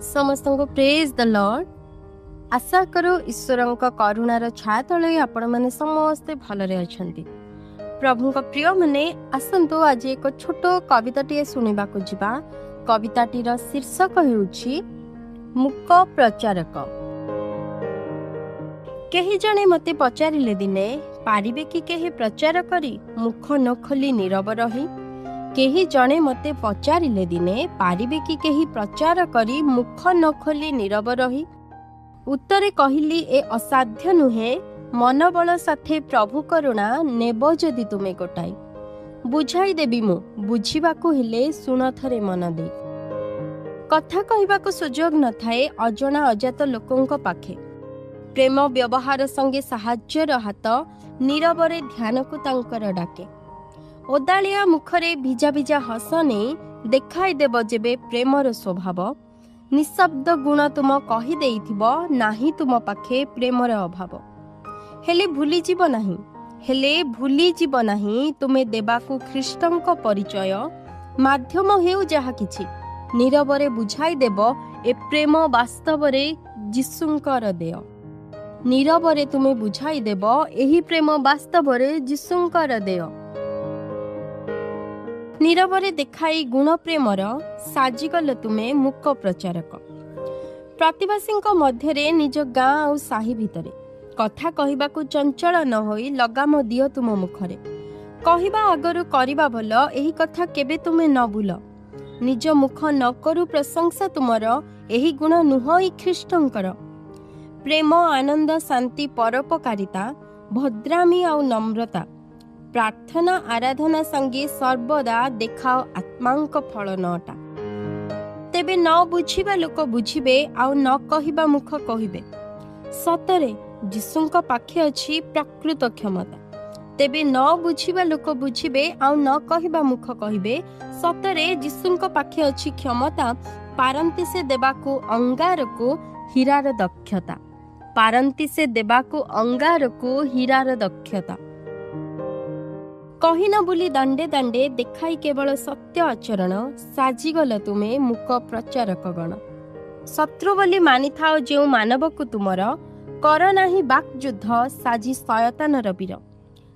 समस्त को praise the Lord. आशा करो ईश्वर करुणार छाया तले आपण मैंने समस्ते भलरे अछंती। प्रभु का प्रिय मने आसंतु आज एक छोट कविताटी शुणा जा। कविताटीर शीर्षक हेउछि मूक प्रचारक। केही जणे मते पचारिले दिने पारिबे कि केही प्रचार करी मुख न खोली नीरव रही। केही जणे मते पचारिले दिने पारिबे कि केही प्रचार करी मुख न खोली नीरव रही। उत्तरे कहिली ए असाध्य नुहे, मनबल साथे प्रभु करुणा नेब जदि तुमे गोटाई। बुझाई देबी मु बुझिबाकु हेले सुन थरे मन दे। कथा कहिबाकु सुजोग न थाए अजणा अजात लोकंक पाखे। प्रेम व्यवहार संगे साहाज्यर हाथ नीरवरे ध्यानकु तांकर डाके। ओदालिया मुखरे भिजा भिजा हस नहीं देखाई देव जेबे प्रेमर स्वभाव। निशब्द गुण तुम कही देइथिबो नाही तुम पाखे प्रेमर अभाव। हेले भूली जीव नाही तुमे देबाकु ख्रीष्टंक परिचय। माध्यम हेउ जहा किछि नीरवरे बुझाई देव ए प्रेम वास्तवरे जिसुंकर देय। नीरवरे तुमे बुझाई देव एही प्रेम वास्तवरे जिसुंकर देय। नीरवरे देखाई गुण प्रेमर साजिगल तुमे मूक प्रचारक। प्रतिवासी मध्यरे निज गाँ आ साही भितरे कथा कहिबाकु चंचल न होई लगाम दियो तुम मुखरे। कहिबा आगरु करिबा भल एही कथा केबे तुमे न भूल। निज मुख न करू प्रशंसा तुमर एही गुण नुहई ख्रीष्टंकर। प्रेम आनंद शांति परोपकारिता भद्रामी आ नम्रता प्रार्थना आराधना संगे सर्वदा देखाओ आत्मांक फल नटा। तेबे न बुझिबा लोक बुझिबे आउ न कहिबा मुख कहिबे। सतरे जिसुंक पाखे अछि प्रकृत क्षमता। तेबे न बुझिबा लोक बुझिबे आउ न कहिबा मुख कहिबे। सतरे जिसुंक पाखे अछि क्षमता पारंती से देबाकु अंगारकु हीरार दक्षता। पारंती से देबाकु अंगारकु हीरार दक्षता। कहिन बुली दांडे दांडे देखाई केवल सत्य आचरण साजिगल तुमे मूक प्रचारक गण। शत्रु बोली मानि थाओ जेउ मानवकु तुमर कर नाही बाक युद्ध साजी शयतानर वीर।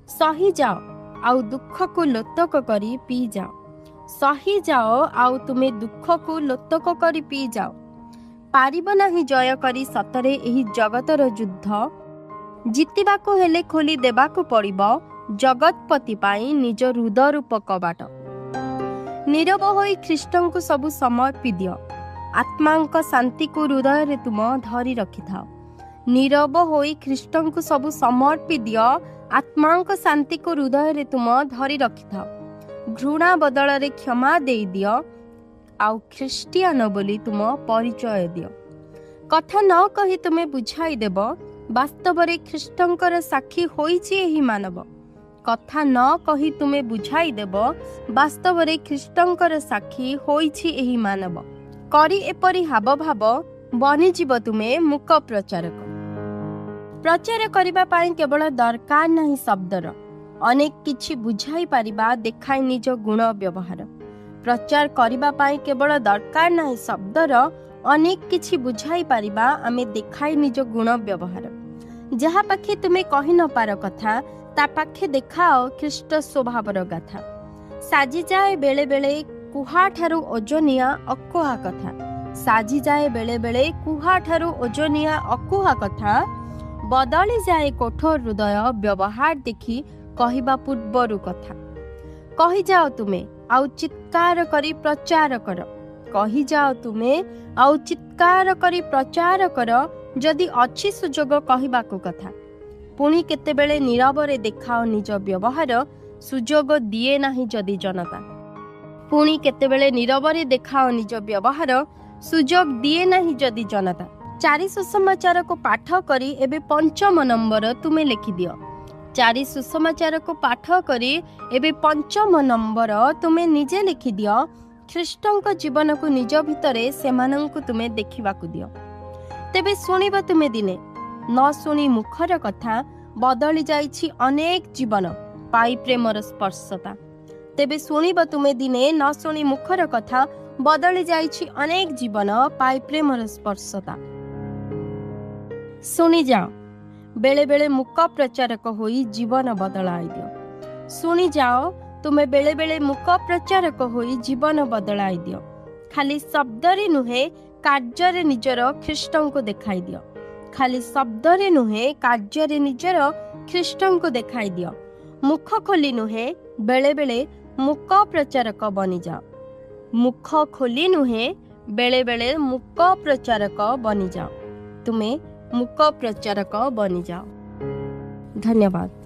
सही जाओ आउ दुख को लोतक करी पी जाओ। सही जाओ आउ तुमे दुख को लोतक करी पी जाओ। पारिब नाही जय करी सतरे एही जगतर युद्ध। जितिबाकु हेले खोली देबाकु पड़िबो जगतपति पाई निज हृदय रूप कबाट। नीरव होई ख्रीष्टंकु सबु समर्पी दियो। आत्मांक शांति को हृदय रे तुम धरी रखि थाओ। नीरव होई ख्रीष्टंकु सबु समर्पी दियो। आत्मांक शांति को हृदय रे तुम धरी रखि थाओ। घृणा बदल रे क्षमा देई दियो आउ ख्रीष्टियान बोली तुम परिचय दियो। कथा न कही तुमे बुझाई देब वास्तवरे ख्रीष्टंकर साक्षी होईछि एही मानव। कथा न कही तुमे बुझाई देब वास्तवरे ख्रीष्टंकर साक्षी होईछि एही मानव। करी एपरि हाव भाव बनिजीव तुमे मूक प्रचारक। प्रचार करिबा पाई केवल दरकार नाही शब्दर। अनेक किछि बुझाई पारिबा देखाई निज गुण व्यवहार। प्रचार करिबा पाई केवल दरकार नाही शब्दर। अनेक किछि बुझाई पारिबा आमे देखाई निज गुण व्यवहार। जहा पाखे तुमे कहि न पार कथा ता पाखे देखाओ ख्रीष्ट स्वभावर गाथा। साजी जाए बेले बेले कुहा ठारू ओजनिया अकुहा कथा। साजी जाए बेले बेले कुहा ठारू ओजनिया अकुहा कथा। बदली जाए कठोर हृदय व्यवहार देखि कहिबा पूर्वरु कथा। कहि जाओ तुमे आउ चित्कार करी प्रचार कर। कहि जाओ तुमे आउ चित्कार करी प्रचार कर। जदि अच्छी सुजोग कहिबाकु कथा पुणी केतेबेले नीरवरे देखाओ निज व्यवहार। सुजोग दिए नाही जदि जनता। पुणी केतेबेले नीरवरे देखाओ निज व्यवहार। सुजोग दिए नाही जदि जनता। 4 सुसमाचार को पाठ करी एबे 5म नंबर तुमे लिखि दियो। 4 सुसमाचार को पाठ करी एबे 5म नंबर तुमे निजे लिखि दियो। ख्रीष्टंक जीवन को निज भितरे सेमानंकु तुमे देखिबाकु दियो। तेबे सुनिबा तुमे दिने न सुनी मुखर कथा बदली जाइछि अनेक जीवन पाई प्रेमर स्पर्शता। तेबे सुनिब तुमे दिने न सुनी मुखर कथा ବଦଳି ଯାଇଛି ଅନେକ ଜୀବନ ପାଇ ପ୍ରେମର ସ୍ପର୍ଶତା। ଶୁଣିଯାଅ, ବେଳେ ବେଳେ ମୂକ ପ୍ରଚାରକ ହୋଇ ଜୀବନ ବଦଳାଇ ଦିଅ। ଶୁଣିଯାଅ, ତୁମେ ବେଳେ ବେଳେ ମୂକ ପ୍ରଚାରକ ହୋଇ ଜୀବନ ବଦଳାଇ ଦିଅ। ଖାଲି ଶବ୍ଦରେ ନୁହେଁ, କାର୍ଯ୍ୟରେ ନିଜର ଖ୍ରୀଷ୍ଟଙ୍କୁ ଦେଖାଇ ଦିଅ। ଖାଲି ଶବ୍ଦରେ ନୁହେଁ, କାର୍ଯ୍ୟରେ ନିଜର ଖ୍ରୀଷ୍ଟଙ୍କୁ ଦେଖାଇ ଦିଅ। ମୁଖ ଖୋଲି ନୁହେଁ, ବେଳେ ବେଳେ ମୂକ ପ୍ରଚାରକ ବନିଯାଅ। ମୁଖ ଖୋଲି ନୁହେଁ, ବେଳେ ବେଳେ ମୂକ ପ୍ରଚାରକ ବନିଯାଅ। ତୁମେ ମୂକ ପ୍ରଚାରକ ବନିଯାଅ। ଧନ୍ୟବାଦ।